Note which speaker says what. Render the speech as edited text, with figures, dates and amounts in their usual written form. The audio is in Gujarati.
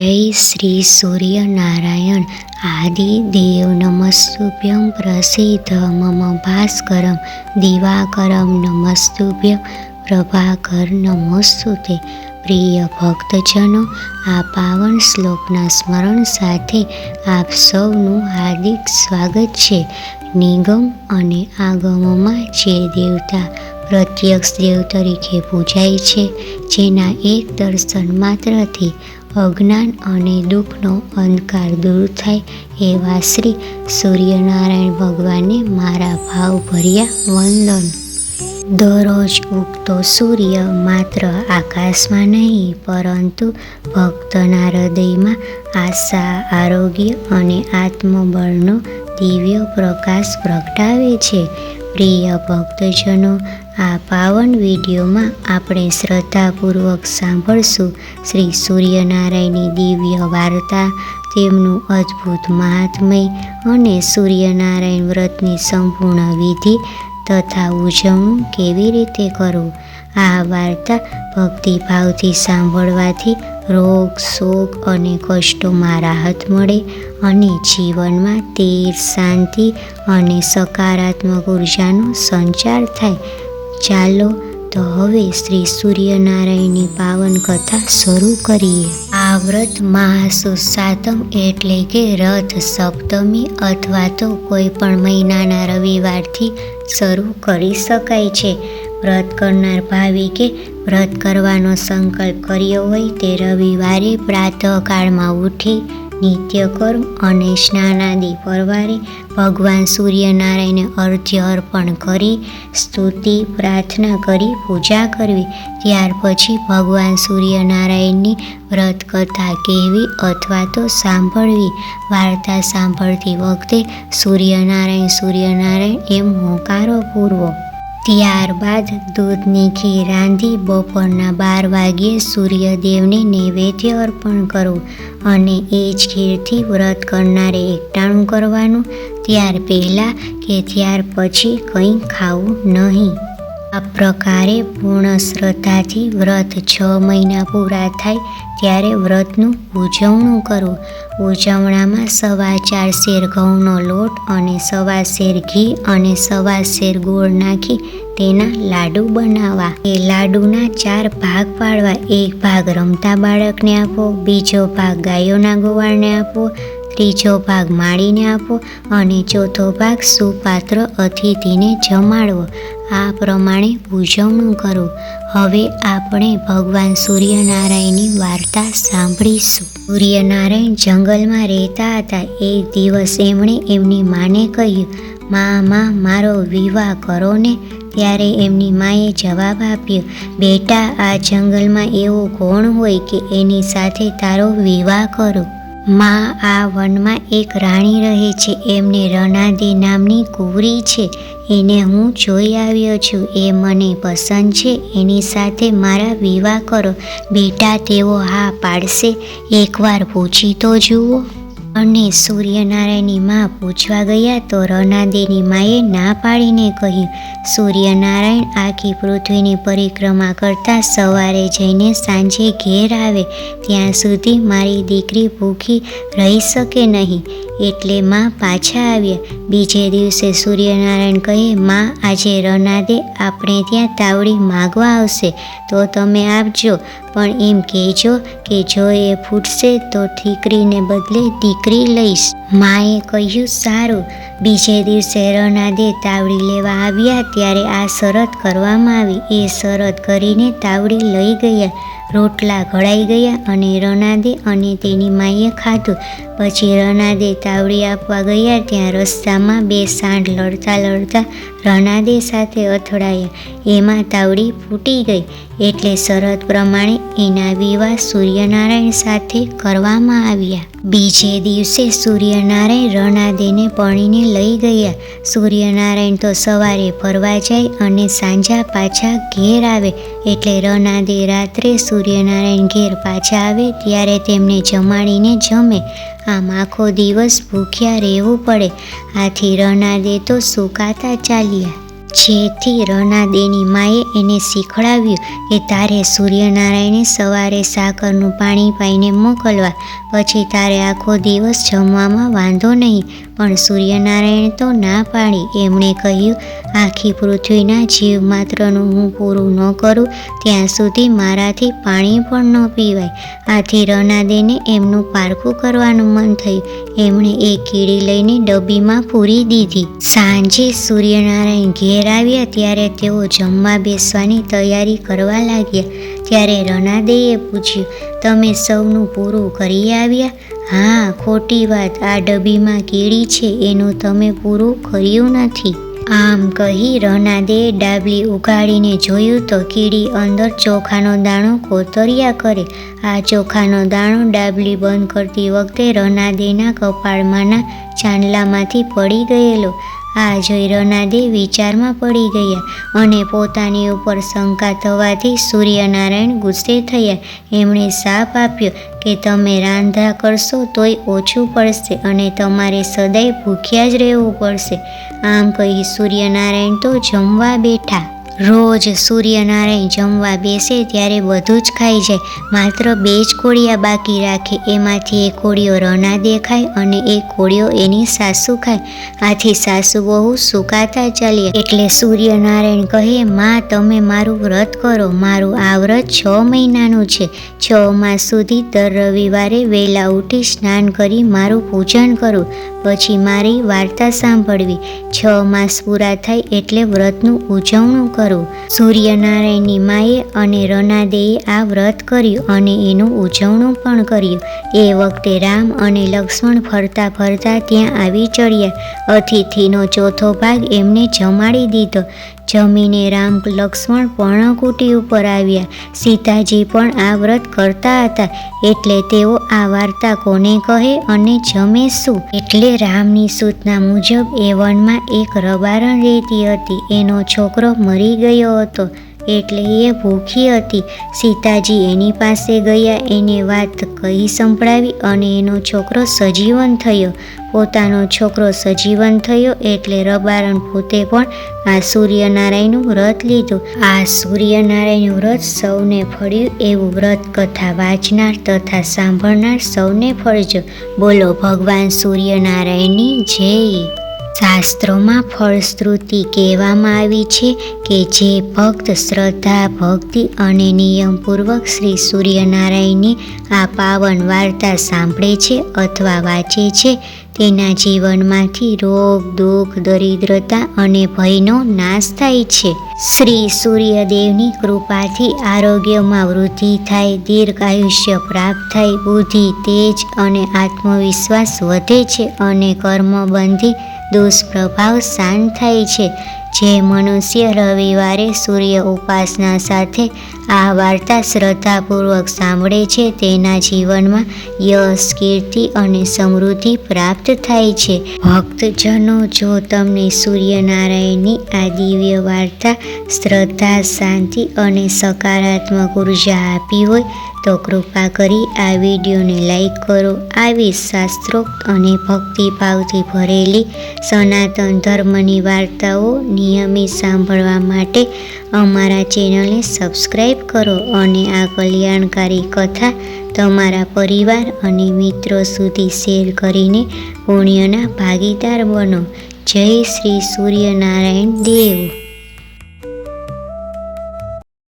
Speaker 1: जय श्री सूर्यनारायण आदिदेव नमस्तुभ्यं प्रसीद मम भास्करं दिवाकरं नमस्तुभ्यं प्रभाकर नमोस्तुते। प्रिय भक्तजनों, आ पावन श्लोकना स्मरण साथे आप सौનું हार्दिक स्वागत છે। નિગમ અને આગમમાં જે દેવતા પ્રત્યક્ષ દેવ તરીકે પૂજાય છે, જેના એક દર્શન માત્રથી અજ્ઞાન અને દુઃખનો અંધકાર દૂર થાય, એવા શ્રી સૂર્યનારાયણ ભગવાનને મારા ભાવભર્યા વંદન। દરરોજ ઉગતો સૂર્ય માત્ર આકાશમાં નહીં, પરંતુ ભક્તના હૃદયમાં આશા, આરોગ્ય અને આત્મબળનો દિવ્ય પ્રકાશ પ્રગટાવે છે। પ્રિય ભક્તજનો, આ પાવન વિડીયોમાં આપણે શ્રદ્ધાપૂર્વક સાંભળશું શ્રી સૂર્યનારાયણની દિવ્ય વાર્તા, તેમનું અદ્ભુત મહાત્મય અને સૂર્યનારાયણ વ્રતની સંપૂર્ણ વિધિ તથા ઉજવણું કેવી રીતે કરવું। આ વાર્તા ભક્તિભાવથી સાંભળવાથી રોગ, શોક અને કષ્ટોમાં રાહત મળે અને જીવનમાં તેજ, શાંતિ અને સકારાત્મક ઉર્જાનો સંચાર થાય। ચાલો તો હવે શ્રી સૂર્યનારાયણની પાવન કથા શરૂ કરીએ। આ વ્રત મહાસુદ સાતમ એટલે કે રથ સપ્તમી અથવા તો કોઈ પણ મહિનાના રવિવારથી શરૂ કરી શકાય છે। વ્રત કરનાર ભાવિકે વ્રત કરવાનો સંકલ્પ કર્યો હોય તે રવિવારે પ્રાતઃકાળમાં ઉઠી નિત્યકર્મ અને સ્નાનાદિ પરવારી ભગવાન સૂર્યનારાયણને અર્ઘ્ય અર્પણ કરી સ્તુતિ પ્રાર્થના કરી પૂજા કરવી। ત્યાર પછી ભગવાન સૂર્યનારાયણની વ્રત કથા કહેવી અથવા તો સાંભળવી। વાર્તા સાંભળતી વખતે સૂર્યનારાયણ સૂર્યનારાયણ એમ હોંકારો પૂરવો। ત્યારબાદ દૂધની ખીર રાંધી બપોરના 12 વાગ્યે સૂર્યદેવને નૈવેદ્ય અર્પણ કરવું અને એ જ ખીરથી વ્રત કરનારે એકટાણું કરવાનું। ત્યાર પહેલાં કે ત્યાર પછી કંઈ ખાવું નહીં। આ પ્રકારે પૂર્ણ શ્રદ્ધાથી વ્રત 6 મહિના પૂરા થાય ત્યારે વ્રતનું ઉજવણું કરવું। ઉજવણામાં 4.25 શેર ઘઉંનો લોટ અને 1.25 શેર ઘી અને 1.25 શેર ગોળ નાખી તેના લાડુ બનાવવા। એ લાડુના 4 ભાગ પાડવા। એક ભાગ રમતા બાળકને આપો, બીજો ભાગ ગાયોના ગોવાળને આપો, ત્રીજો ભાગ માળીને આપો અને ચોથો ભાગ સુપાત્ર અતિથિને જમાડવો। આ પ્રમાણે ઉજવણું કરવું। હવે આપણે ભગવાન સૂર્યનારાયણની વાર્તા સાંભળીશું। સૂર્યનારાયણ જંગલમાં રહેતા હતા। એક દિવસ એમણે એમની માને કહ્યું, માં મારો વિવાહ કરો ને। ત્યારે એમની માએ જવાબ આપ્યો, બેટા, આ જંગલમાં એવું કોણ હોય કે એની સાથે તારો વિવાહ કરું? માં, આ વનમાં એક રાણી રહે છે, એમને રનાદી નામની કુંવરી છે, એને હું જોઈ આવ્યો છું, એ મને પસંદ છે, એની સાથે મારા વિવાહ કરો। બેટા, તેઓ હા પાડશે? એકવાર પૂછી તો જુઓ। અને સૂર્યનારાયણની માં પૂછવા ગયા તો રનાદેની માએ ના પાડીને કહ્યું, સૂર્યનારાયણ આખી પૃથ્વીની પરિક્રમા કરતા સવારે જઈને સાંજે ઘેર આવે, ત્યાં સુધી મારી દીકરી ભૂખી રહી શકે નહીં। એટલે માં પાછા આવ્યા। બીજે દિવસે સૂર્યનારાયણ કહે, માં, આજે રનાદે આપણે ત્યાં તાવડી માગવા આવશે તો તમે આપજો, પણ એમ કહેજો કે જો એ ફૂટશે તો દીકરીને બદલે દીકરી લઈશ। માએ કહ્યું, સારું। બીજે દિવસે રનાદે તાવડી લેવા આવ્યા ત્યારે આ શરત કરવામાં આવી। એ શરત કરીને તાવડી લઈ ગયા। રોટલા ઘડાઈ ગયા અને રનાદે અને તેની માએ ખાધું। પછી રનાદે તાવડી આપવા ગયા ત્યાં રસ્તામાં 2 સાંઢ લડતા રનાદે સાથે અથડાયા। એમાં તાવડી ફૂટી ગઈ। એટલે શરત પ્રમાણે એના વિવાહ સૂર્યનારાયણ સાથે કરવામાં આવ્યા। બીજે દિવસે સૂર્યનારાયણ રનાદેને પરણીને લઈ ગયા। સૂર્યનારાયણ તો સવારે ફરવા જાય અને સાંજા પાછા ઘેર આવે। એટલે રનાદે રાત્રે સૂર્યનારાયણ ઘેર પાછા આવે ત્યારે તેમને જમાડીને જમે। આમ આખો દિવસ ભૂખ્યા રહેવું પડે। આથી રનાદે તો સુકાતા ચાલ્યા। જેથી રનાદેની માએ એને શીખવાડ્યું કે તારે સૂર્યનારાયણને સવારે સાકરનું પાણી પાઈને મોકલવા, પછી તારે આખો દિવસ જમવામાં વાંધો નહીં. પણ સૂર્યનારાયણે તો ના પાડી. એમણે કહ્યું, આખી પૃથ્વીના જીવ માત્રનું હું પૂરું ન કરું ત્યાં સુધી મારાથી પાણી પણ ન પીવાય. આથી રનાદેને એમનું પારખું કરવાનું મન થયું. એમણે એ કીડી લઈને ડબ્બીમાં પૂરી દીધી. સાંજે સૂર્યનારાયણ ઘેર આવ્યા ત્યારે તેઓ જમવા બેસવાની તૈયારી કરવા લાગ્યા. ત્યારે રનાદેએ પૂછ્યું, તમે સૌનું પૂરું કરી આવ્યા? હા, ખોટી વાત, આ ડબ્બીમાં કીડી છે એનું તમે પૂરું કર્યું નથી. આમ કહી રનાદેએ ડાબલી ઉગાડીને જોયું તો કીડી અંદર ચોખાનો દાણો કોતર્યા કરે. આ ચોખાનો દાણો ડાબલી બંધ કરતી વખતે રનાદેના કપાળમાંના ચાંદલામાંથી પડી ગયેલો. આ જોઈ રનાદે વિચારમાં પડી ગયા અને પોતાની ઉપર શંકા થવાથી સૂર્યનારાયણ ગુસ્સે થયા. એમણે શાપ આપ્યો કે તમે રાંધા કરશો તોય ઓછું પડશે અને તમારે સદાય ભૂખ્યા જ રહેવું પડશે. આમ કહી સૂર્યનારાયણ તો જમવા બેઠા. રોજ સૂર્યનારાયણ જમવા બેસે ત્યારે બધું જ ખાઈ જાય, માત્ર 2 જ કોળિયા બાકી રાખે. એમાંથી એક કોળિયો રનાદે ખાય અને એક કોળિયો એની સાસુ ખાય. આથી સાસુ બહુ સુકાતા ચાલ્યા. એટલે સૂર્યનારાયણ કહે, માં તમે મારું વ્રત કરો. મારું આ વ્રત 6 મહિનાનું છે. 6 માસ સુધી દર રવિવારે વહેલા ઉઠી સ્નાન કરી મારું પૂજન કરું, પછી મારી વાર્તા સાંભળવી. 6 માસ પૂરા થાય એટલે વ્રતનું ઉજવણું કરું. સૂર્યનારાયણની માએ અને રનાદેએ આ વ્રત કર્યું અને એનું ઉજવણું પણ કર્યું. એ વખતે રામ અને લક્ષ્મણ ફરતા ફરતા ત્યાં આવી ચડ્યા. અતિથિનો ચોથો ભાગ એમને જમાડી દીધો. જમીને રામ લક્ષ્મણ પર્ણકુટી ઉપર આવ્યા. સીતાજી પણ આ વ્રત કરતા હતા એટલે તેઓ આ વાર્તા કોને કહે અને જમે શું? એટલે રામની સૂચના મુજબ એ વનમાં એક રબારણ રહેતી હતી. એનો છોકરો મરી ગયો હતો એટલે એ ભૂખી હતી. સીતાજી એની પાસે ગયા, એને વાત કહી સંભળાવી અને એનો છોકરો સજીવન થયો. પોતાનો છોકરો સજીવન થયો એટલે રબારણ પોતે પણ આ સૂર્યનારાયણનું વ્રત લીધું. આ સૂર્યનારાયણનું વ્રત સૌને ફળ્યું એવું વ્રત કથા વાંચનાર તથા સાંભળનાર સૌને ફળજો. બોલો ભગવાન સૂર્યનારાયણની જય. શાસ્ત્રોમાં ફળશ્રુતિ કહેવામાં આવી છે કે જે ભક્ત શ્રદ્ધા, ભક્તિ અને નિયમપૂર્વક શ્રી સૂર્યનારાયણની આ પાવન વાર્તા સાંભળે છે અથવા વાંચે છે તેના જીવનમાંથી રોગ, દુઃખ, દરિદ્રતા અને ભયનો નાશ થાય છે. શ્રી સૂર્યદેવની કૃપાથી આરોગ્યમાં વૃદ્ધિ થાય, દીર્ઘાયુષ્ય પ્રાપ્ત થાય, બુદ્ધિ, તેજ અને આત્મવિશ્વાસ વધે છે અને કર્મબંધી દુષ્પ્રભાવ શાંત થાય છે. જે મનુષ્ય રવિવારે સૂર્ય ઉપાસના સાથે આ વાર્તા શ્રદ્ધાપૂર્વક સાંભળે છે તેના જીવનમાં યશ, કીર્તિ અને સમૃદ્ધિ પ્રાપ્ત થાય છે. ભક્તજનો, જો તમને સૂર્યનારાયણની આ દિવ્ય વાર્તા શ્રદ્ધા, શાંતિ અને સકારાત્મક ઉર્જા આપી હોય તો કૃપા કરી આ વિડીયોને લાઈક કરો. આવી શાસ્ત્રોક્ત અને ભક્તિભાવથી ભરેલી સનાતન ધર્મની વાર્તાઓ નિયમિત સાંભળવા માટે અમારા ચેનલને સબસ્ક્રાઈબ કરો અને આ કલ્યાણકારી કથા તમારા પરિવાર અને મિત્રો સુધી શેર કરીને પુણ્યના ભાગીદાર બનો. જય શ્રી સૂર્યનારાયણ દેવ.